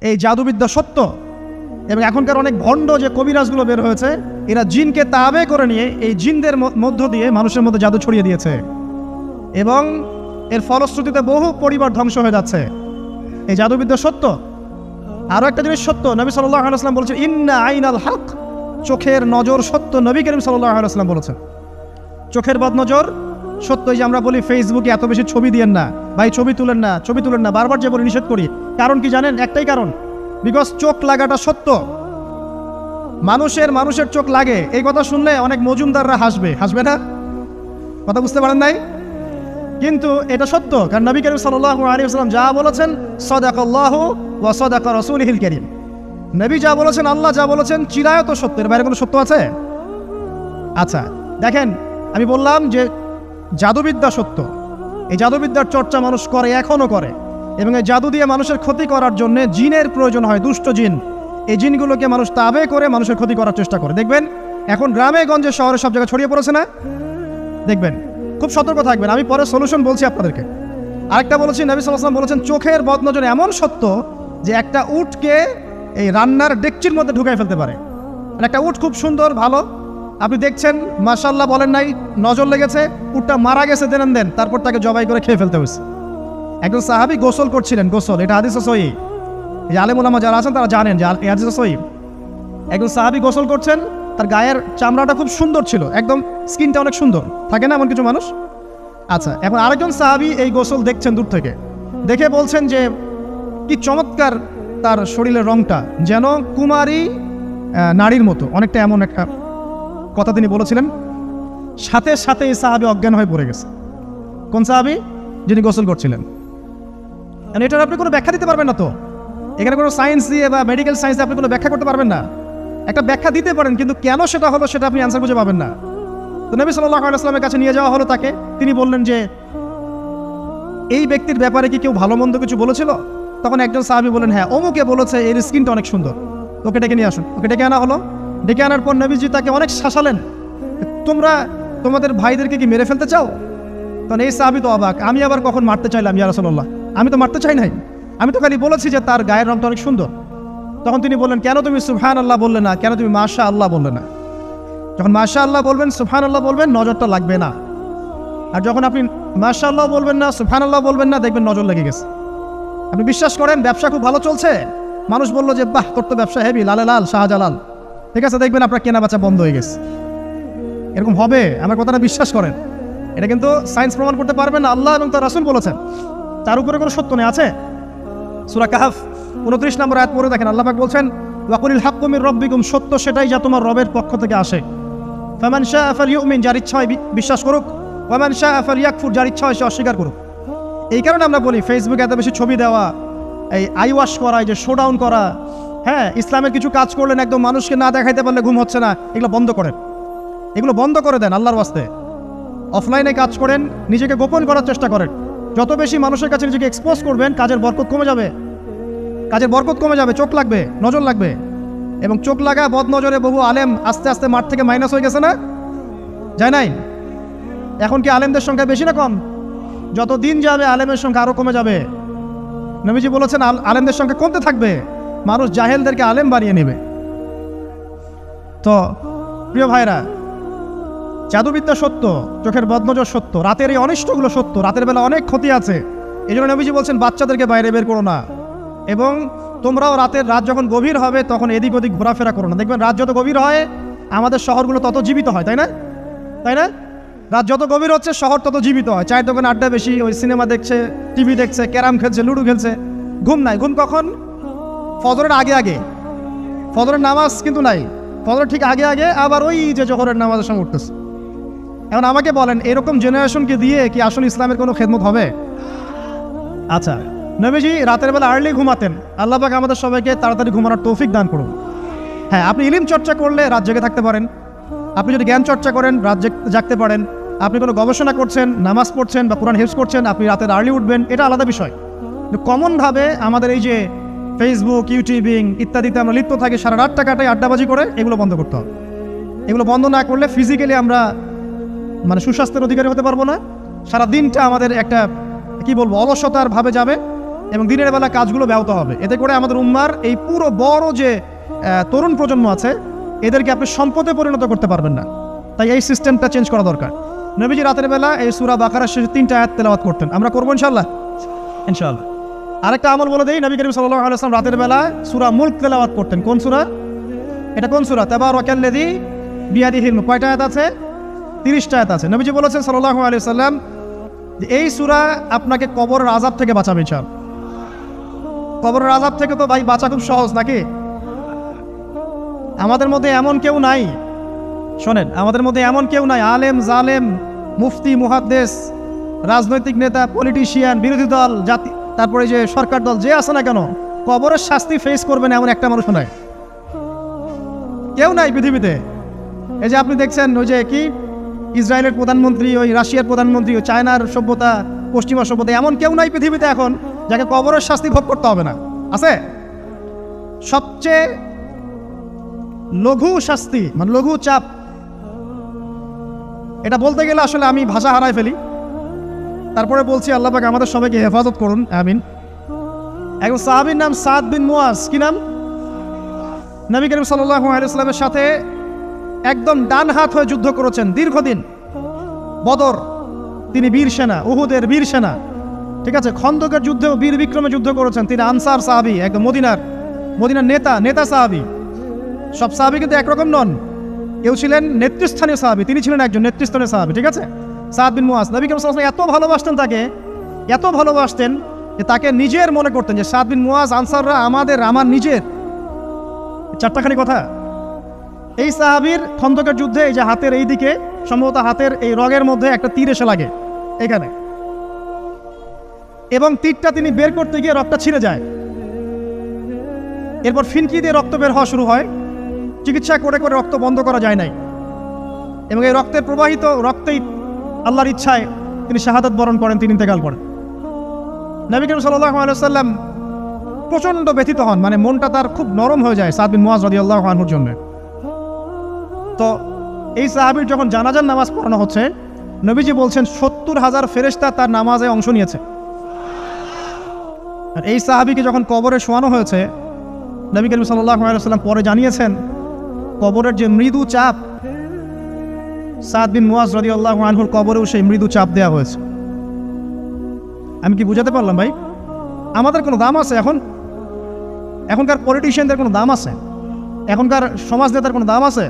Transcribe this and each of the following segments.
এই জাদুবিদ্যা সত্য, এবং এখনকার অনেক ভণ্ড যে কবিরাজগুলো বের হয়েছে, এরা জিনকে তাবে করে নিয়ে এই জিনদের মধ্য দিয়ে মানুষের মধ্যে জাদু ছড়িয়ে দিয়েছে, এবং এর ফলশ্রুতিতে বহু পরিবার ধ্বংস হয়ে যাচ্ছে। এই জাদুবিদ্যা সত্য। আরও একটা জিনিস সত্য, নবী সাল্লাল্লাহু আলাইহি ওয়াসাল্লাম বলেছেন ইন্না আইনাল হক, চোখের নজর সত্য। নবী করিম সাল্লাল্লাহু আলাইহি ওয়াসাল্লাম বলেছেন চোখের বদনজর সত্য। এই যে আমরা বলি ফেসবুকে এত বেশি ছবি দিয়েন না ভাই, ছবি তুলেন না, ছবি তুলেন না, বারবার যে বলি নিষেধ করি, কারণ কি জানেন? একটাই কারণ, বিকজ চোখ লাগাটা সত্য। মানুষের চোখ লাগে, এই কথা শুনলে অনেক মজুমদাররা হাসবে না? কথা বুঝতে পারেন নাই? কিন্তু এটা সত্য, কারণ নবী করিম সাল্লাল্লাহু আলাইহি ওয়াসাল্লাম যা বলেছেন সাদাকাল্লাহু ওয়া সাদাকা রাসূলুহুল কারীম, নবী যা বলেছেন, আল্লাহ যা বলেছেন চিরায়ত সত্য, এর বাইরে কোনো সত্য আছে? আচ্ছা দেখেন, আমি বললাম যে জাদুবিদ্যা সত্য। এই জাদুবিদ্যার চর্চা মানুষ করে, এখনও করে, এবং এই জাদু দিয়ে মানুষের ক্ষতি করার জন্য জিনের প্রয়োজন হয়, দুষ্ট জিন। এই জিনগুলোকে মানুষ তাবে করে মানুষের ক্ষতি করার চেষ্টা করে। দেখবেন এখন গ্রামে গঞ্জে শহরে সব জায়গায় ছড়িয়ে পড়েছে না? দেখবেন, খুব সতর্ক থাকবেন। আমি পরে সলিউশন বলছি আপনাদেরকে। আরেকটা বলেছি, নবী সাল্লাল্লাহু আলাইহি ওয়াসাল্লাম বলেছেন চোখের বদনজর এমন সত্য যে একটা উটকে এই রান্নার ডেকচির মধ্যে ঢুকাই ফেলতে পারে। একটা উট খুব সুন্দর, ভালো, আপনি দেখছেন মাশাআল্লাহ বলেন নাই, নজর লেগেছে, উটটা মারা গেছে দেন, তারপর তাকে জবাই করে খেয়ে ফেলতে হয়েছে। একজন সাহাবী গোসল করছিলেন, গোসল, এটা হাদিসে সহিহ, এই আলেম ওলামা যারা আছেন তারা জানেন যে এই হাদিসে সহিহ। একজন সাহাবী গোসল করছেন, তার গায়ের চামড়াটা খুব সুন্দর ছিল, একদম স্কিনটা অনেক সুন্দর, থাকে না এমন কিছু মানুষ? আচ্ছা, এখন আরেকজন সাহাবী এই গোসল দেখছেন দূর থেকে, দেখে বলছেন যে কি চমৎকার তার শরীরের রংটা, যেন কুমারী নারীর মতো, অনেকটা এমন একটা কথা তিনি বলেছিলেন। সাথে সাথে এই সাহাবী অজ্ঞান হয়ে পড়ে গেছে। কোন সাহাবী? যিনি গোসল করছিলেন। এটার আপনি কোনো ব্যাখ্যা দিতে পারবেন না তো, এখানে কোনো সায়েন্স দিয়ে বা মেডিকেল সায়েন্স দিয়ে আপনি কোনো ব্যাখ্যা করতে পারবেন না। একটা ব্যাখ্যা দিতে পারেন, কিন্তু কেন সেটা হলো সেটা আপনি অ্যান্সার খুঁজে পাবেন না। তো নবী সাল্লাল্লাহু আলাইহি ওয়াসাল্লামের কাছে নিয়ে যাওয়া হলো তাকে। তিনি বললেন যে এই ব্যক্তির ব্যাপারে কি কেউ ভালো মন্দ কিছু বলেছিল? তখন একজন সাহাবী বলেন হ্যাঁ, অমুকে বলেছে এর স্কিনটা অনেক সুন্দর, ওকে ডেকে নিয়ে আসুন। ওকে ডেকে আনা হলো। ডেকে আনার পর নবীজি তাকে অনেক শাসালেন, তোমরা তোমাদের ভাইদেরকে কি মেরে ফেলতে চাও? তখন এই সাহাবী তো অবাক, আমি আবার কখন মারতে চাইলাম ইয়া রাসূলুল্লাহ? আমি তো মারতে চাই নাই, আমি তো খালি বলেছি যে তার গায়ের রংটা অনেক সুন্দর। তখন তিনি বললেন কেন তুমি সুবহানাল্লাহ বললে না, কেন তুমি মাশাআল্লাহ বললে না? যখন মাশাআল্লাহ বলবেন, সুবহানাল্লাহ বলবেন, নজরটা লাগবে না। আর যখন আপনি মাশাআল্লাহ বলবেন না, সুবহানাল্লাহ বলবেন না, দেখবেন নজর লেগে গেছে। আপনি বিশ্বাস করেন ব্যবসা খুব ভালো চলছে, মানুষ বললো যে বাহ তোর তো ব্যবসা হেভি, লালে লাল শাহজালাল, ঠিক আছে, দেখবেন আপনার কেনা বেচা বন্ধ হয়ে গেছে। এরকম হবে, আমার কথাটা বিশ্বাস করেন। এটা কিন্তু সায়েন্স প্রমাণ করতে পারবে না, আল্লাহ এবং তার রাসূল বলেছেন, তার উপরে কোনো সত্য নেই। আছে সূরা কাহফ 29 নম্বর আয়াত পড়ে দেখেন, আল্লাহ পাক বলছেন ওয়াকুলিল হাক্কু মির রাব্বিকুম, সত্য সেটাই যা তোমার রবের পক্ষ থেকে আসে। ফামান শাআ ফালইউমিন, যার ইচ্ছা হয় বিশ্বাস করুক, ওয়ামান শাআ ফালইয়াকফুর, যার ইচ্ছা হয় সে অস্বীকার করুক। এই কারণে আমরা বলি ফেসবুকে এত বেশি ছবি দেওয়া, এই আই ওয়াশ করা, এই যে শোডাউন করা, হ্যাঁ, ইসলামের কিছু কাজ করলেন একদম মানুষকে না দেখাইতে পারলে ঘুম হচ্ছে না, এগুলো বন্ধ করেন, এগুলো বন্ধ করে দেন আল্লাহর ওয়াস্তে। অফলাইনে কাজ করেন, নিজেকে গোপন করার চেষ্টা করেন। যত বেশি মানুষের কাছে নিজেকে এক্সপোজ করবেন, কাজের বরকত কমে যাবে, কাজের বরকত কমে যাবে, চোখ লাগবে, নজর লাগবে। এবং চোখ লাগা বদ নজরে বহু আলেম আস্তে আস্তে মাঠ থেকে মাইনাস হয়ে গেছে না? যায় নাই? এখন কি আলেমদের সংখ্যা বেশি না কম? যত দিন যাবে আলেমের সংখ্যা আরও কমে যাবে। নবীজি বলেছেন আলেমদের সংখ্যা কমতে থাকবে, মানুষ জাহেলদেরকে আলেম বানিয়ে নেবে। তো প্রিয় ভাইরা, জাদুবিদ্যা সত্য, চোখের বদনজর সত্য, রাতের এই অনিষ্টগুলো সত্য, রাতের বেলা অনেক ক্ষতি আছে। এই জন্য নবীজি বলছেন বাচ্চাদেরকে বাইরে বের করো না, এবং তোমরাও রাত যখন গভীর হবে তখন এদিক ওদিক ঘোরাফেরা করো না। দেখবেন রাত যত গভীর হয় আমাদের শহরগুলো তত জীবিত হয়, তাই না? তাই না? রাত যত গভীর হচ্ছে শহর তত জীবিত হয়। চায়ের দোকানে আড্ডা বেশি, ওই সিনেমা দেখছে, টিভি দেখছে, ক্যারাম খেলছে, লুডো খেলছে, ঘুম নাই। ঘুম কখন? ফজরের আগে আগে। ফজরের নামাজ কিন্তু নাই, ফজরের ঠিক আগে আগে আবার ওই যে জোহরের নামাজের সঙ্গে উঠতেছে। এখন আমাকে বলেন এরকম জেনারেশনকে দিয়ে কি আসলে ইসলামের কোনো খেদমত হবে? আচ্ছা, নবীজি রাতের বেলা আর্লি ঘুমাতেন, আল্লাহ পাক আমাদের সবাইকে তাড়াতাড়ি ঘুমানোর তৌফিক দান করুন। হ্যাঁ, আপনি ইলম চর্চা করলে রাত জেগে থাকতে পারেন, আপনি যদি জ্ঞান চর্চা করেন রাত জাগতে পারেন, আপনি কোনো গবেষণা করছেন, নামাজ পড়ছেন বা কোরআন হিফজ করছেন, আপনি রাতের আর্লি উঠবেন, এটা আলাদা বিষয়। কিন্তু কমনভাবে আমাদের এই যে ফেসবুক, ইউটিউবিং ইত্যাদিতে আমরা লিপ্ত থাকি, সারা রাতটা কাটাই আড্ডাবাজি করে, এগুলো বন্ধ করতে হবে। এগুলো বন্ধ না করলে ফিজিক্যালি আমরা মানে সুস্বাস্থ্যের অধিকারী হতে পারবো না। সারা দিনটা আমাদের একটা কি বলবো অলসতার ভাবে যাবে, এবং দিনের বেলা কাজগুলো ব্যাহত হবে। এতে করে আমাদের উম্মার এই পুরো বড় যে তরুণ প্রজন্ম আছে এদেরকে আপনি সম্পদে পরিণত করতে পারবেন না। তাই এই সিস্টেমটা চেঞ্জ করা দরকার। নবীজি রাতের বেলা এই সূরা বাকারার শেষে 3টা আয়াত তেলাওয়াত করতেন। আমরা করবো ইনশাআল্লাহ। আরেকটা আমল বলে দেই, নবী করিম সাল্লাল্লাহু আলাইহি ওয়াসাল্লাম রাতের বেলা সূরা মুলক তেলাওয়াত করতেন। কোন সূরা এটা? কোন সূরা? তাবারাকাল্লাযী বিয়াদিহিল মুলক। কয়টা আয়াত আছে? 30টা আয়াত আছে। নবীজি বলেছেন সাল্লাল্লাহু আলাইহি ওয়াসাল্লাম যে এই সূরা আপনাকে কবরের আযাব থেকে বাঁচাবে ইনশাআল্লাহ। কবরের আযাব থেকে তো ভাই বাঁচা খুব সহজ নাকি? আমাদের মধ্যে এমন কেউ নাই, শোনেন, আমাদের মধ্যে এমন কেউ নাই, আলেম জালেম মুফতি মুহাদ্দিস রাজনৈতিক নেতা পলিটিশিয়ান বিরোধী দল জাতি তারপরে যে সরকার দল যে আছে না কেন, কবরের শাস্তি ফেস করবেন এমন একটা মানুষ নাই, কেউ নাই পৃথিবীতে। এই যে আপনি দেখছেন ওই যে কি ইসরায়েলের প্রধানমন্ত্রী, ওই রাশিয়ার প্রধানমন্ত্রী, ওই চায়নার সভ্যতা, পশ্চিমা সভ্যতা, এমন কেউ নাই পৃথিবীতে এখন যাকে কবরের শাস্তি ভোগ করতে হবে না। আছে? সবচেয়ে লঘু শাস্তি মানে লঘু চাপ, এটা বলতে গেলে আসলে আমি ভাষা হারাই ফেলি, তারপরে বলছি আল্লাহ পাক আমাদের সবাইকে হেফাজত করুন, আমিন। একজন সাহাবীর নাম সাদ বিন মুয়াজ। কি নাম? নবী করিম সাল্লাল্লাহু আলাইহি ওয়াসাল্লামের সাথে একদম ডান হাত হয়ে যুদ্ধ করেছেন দীর্ঘদিন। বদর তিনি বীর সেনা, উহুদের বীর সেনা, ঠিক আছে। খন্দকের যুদ্ধেও বীর বিক্রমে যুদ্ধ করেছেন। তিনি আনসার সাহাবী, একদম মদিনার নেতা সাহাবী। সব সাহাবী কিন্তু একরকম নন, কেউ ছিলেন নেতৃস্থানীয় সাহাবী, তিনি ছিলেন একজন নেতৃস্থানীয় সাহাবী, ঠিক আছে। সাদ বিন মুয়াজ নবী করিম সাল্লাল্লাহু আলাইহি ওয়াসাল্লাম এত ভালোবাসতেন তাকে, এত ভালোবাসতেন যে তাকে নিজের মনে করতেন, যে সাদ বিন মুয়াজ আনসাররা আমার নিজের। চারটাখানি কথা। এই সাহাবীর খন্দকের যুদ্ধে এই যে হাতের এই দিকে সম্ভবত হাতের এই রগের মধ্যে একটা তীর এসে লাগে এখানে, এবং তীরটা তিনি বের করতে গিয়ে রক্তটা ছিঁড়ে যায়। এরপর ফিনকি দিয়ে রক্ত বের হওয়া শুরু হয়। চিকিৎসা করে করে রক্ত বন্ধ করা যায় নাই, এবং এই রক্তের প্রবাহিত রক্তেই আল্লাহর ইচ্ছায় তিনি শাহাদাত বরণ করেন, তিনি ইন্তেকাল করেন। নবী করিম সাল্লাল্লাহু আলাইহি ওয়াসাল্লাম প্রচণ্ড ব্যথিত হন, মানে মনটা তার খুব নরম হয়ে যায় সাদ বিন মুয়াজ রাদিয়াল্লাহু আনহুর জন্য। তো এই সাহাবীর যখন জানাজার নামাজ পড়ানো হচ্ছে, নবীজি বলছেন 70,000 ফেরেশতা তার নামাজে অংশ নিয়েছে। আর এই সাহাবীকে যখন কবরে শোয়ানো হয়েছে, নবী করিম সাল্লাল্লাহু আলাইহি ওয়াসাল্লাম পরে জানিয়েছেন কবরের যে মৃদু চাপ, সাদ বিন মুয়াজ রাদিয়াল্লাহু আনহুর কবরেও সেই মৃদু চাপ দেওয়া হয়েছে। আমি কি বুঝাতে পারলাম ভাই? আমাদের কোনো দাম আছে এখনকার পলিটিশিয়ানদের কোনো দাম আছে? এখনকার সমাজ নেতার কোনো দাম আছে?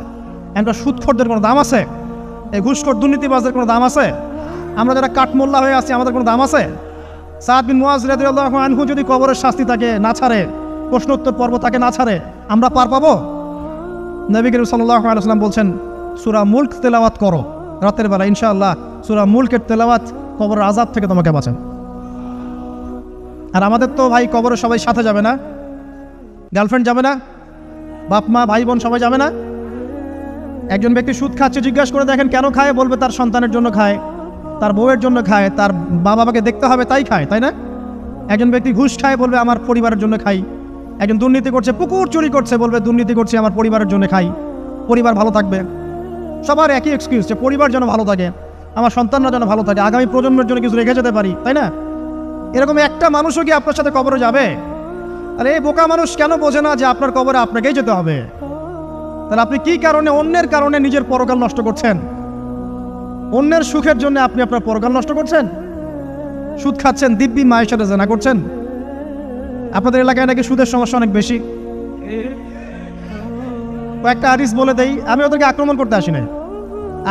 এখনকার সুদখোরদের কোনো দাম আছে? এই ঘুষখোর দুর্নীতিবাজদের কোনো দাম আছে? আমরা যারা কাঠমোল্লা হয়ে আছি আমাদের কোনো দাম আছে? সাদ বিন মুয়াজ রাদিয়াল্লাহু আনহু যদি কবরের শাস্তি তাকে না ছাড়ে, প্রশ্নোত্তর পর্ব তাকে না ছাড়ে, আমরা পার পাবো? নবী করিম সাল্লাল্লাহু আলাইহি ওয়াসাল্লাম বলছেন সূরা মুলক তেলাওয়াত করো রাতের বেলা, ইনশাআল্লাহ সূরা মুলকের তেলাওয়াত কবরের আযাব থেকে তোমাকে বাঁচান। আর আমাদের তো ভাই কবরে সবাই সাথে যাবে না, গার্লফ্রেন্ড যাবে না, বাপ মা ভাই বোন সবাই যাবে না। একজন ব্যক্তি সুদ খাচ্ছে, জিজ্ঞাসা করে দেখেন কেন খায়, বলবে তার সন্তানের জন্য খায়, তার বউয়ের জন্য খায়, তার মা বাবাকে দেখতে হবে তাই খায়, তাই না? একজন ব্যক্তি ঘুষ খায়, বলবে আমার পরিবারের জন্য খাই। একজন দুর্নীতি করছে, পুকুর চুরি করছে, বলবে দুর্নীতি করছে আমার পরিবারের জন্য খাই, পরিবার ভালো থাকবে। সবার একই এক্সকিউজ, যে পরিবার যেন ভালো থাকে, আমার সন্তানরা যেন ভালো থাকে, আগামী প্রজন্মের জন্য কিছু রেখে যেতে পারি, তাই না? এরকম একটা মানুষও কি আপনার সাথে কবরে যাবে? আর এই বোকা মানুষ কেন বোঝে না যে আপনার কবরে আপনাকেই যেতে হবে? তাহলে আপনি কি কারণে অন্যের কারণে নিজের পরকাল নষ্ট করছেন? অন্যের সুখের জন্য আপনি আপনার পরকাল নষ্ট করছেন। সুদ খাচ্ছেন, দিব্যি মায়ের সাথে জেনা করছেন। আপনাদের এলাকায় নাকি সুদের সমস্যা অনেক বেশি। কয়েকটা হাদিস বলে দেই, আমি ওদেরকে আক্রমণ করতে আসি নাই,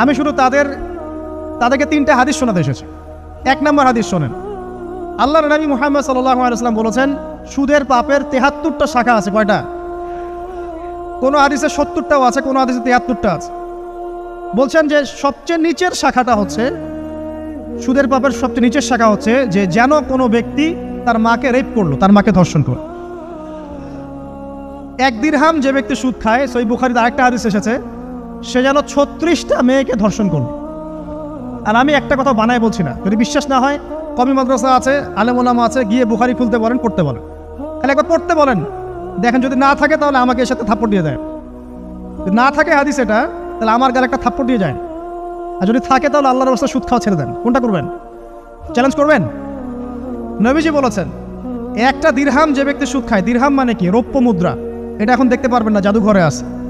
আমি শুধু তাদেরকে 3টা হাদিস শোনাতে এসেছি। 1 নম্বর হাদিস শোনেন। আল্লাহর নবী মুহাম্মদ সাল্লাল্লাহু আলাইহি ওয়াসাল্লাম বলেছেন সুদের পাপের 73টা শাখা আছে। কয়টা? কোনো হাদিসে 70টাও আছে, কোনো হাদিসে 73টা আছে। বলছেন যে সবচেয়ে নিচের শাখাটা হচ্ছে, সুদের পাপের সবচেয়ে নিচের শাখা হচ্ছে যে যেন কোনো ব্যক্তি তার মাকে রেপ করলো, তার মাকে ধর্ষণ করলো। 1 দিরহাম যে ব্যক্তি সুদ খায়, সহিহ বুখারীতে আরেকটা হাদিস এসেছে, সে যেন 36টা মেয়েকে ধর্ষণ করলো। আর আমি একটা কথা বানায় বলছি না, যদি বিশ্বাস না হয় কমি মাদ্রাসা আছে, আলেম ওলামা আছে, গিয়ে বুখারী খুলতে বলেন, পড়তে বলেন, তাহলে একবার পড়তে বলেন, দেখেন যদি না থাকে তাহলে আমাকে এর সাথে থাপ্পড় দিয়ে দেয়। যদি না থাকে হাদিস এটা, তাহলে আমার গালে একটা থাপ্পড় দিয়ে যায়। আর যদি থাকে তাহলে আল্লাহর রাস্তায় সুদ খাওয়া ছেড়ে দেন। কোনটা করবেন? চ্যালেঞ্জ করবেন? নবীজি বলেছেন একটা দিরহাম যে ব্যক্তি সুদ খায়, দিরহাম মানে কি? রৌপ্য মুদ্রা। এটা এখন দেখতে পারবেন না, জাদুঘরে আছে।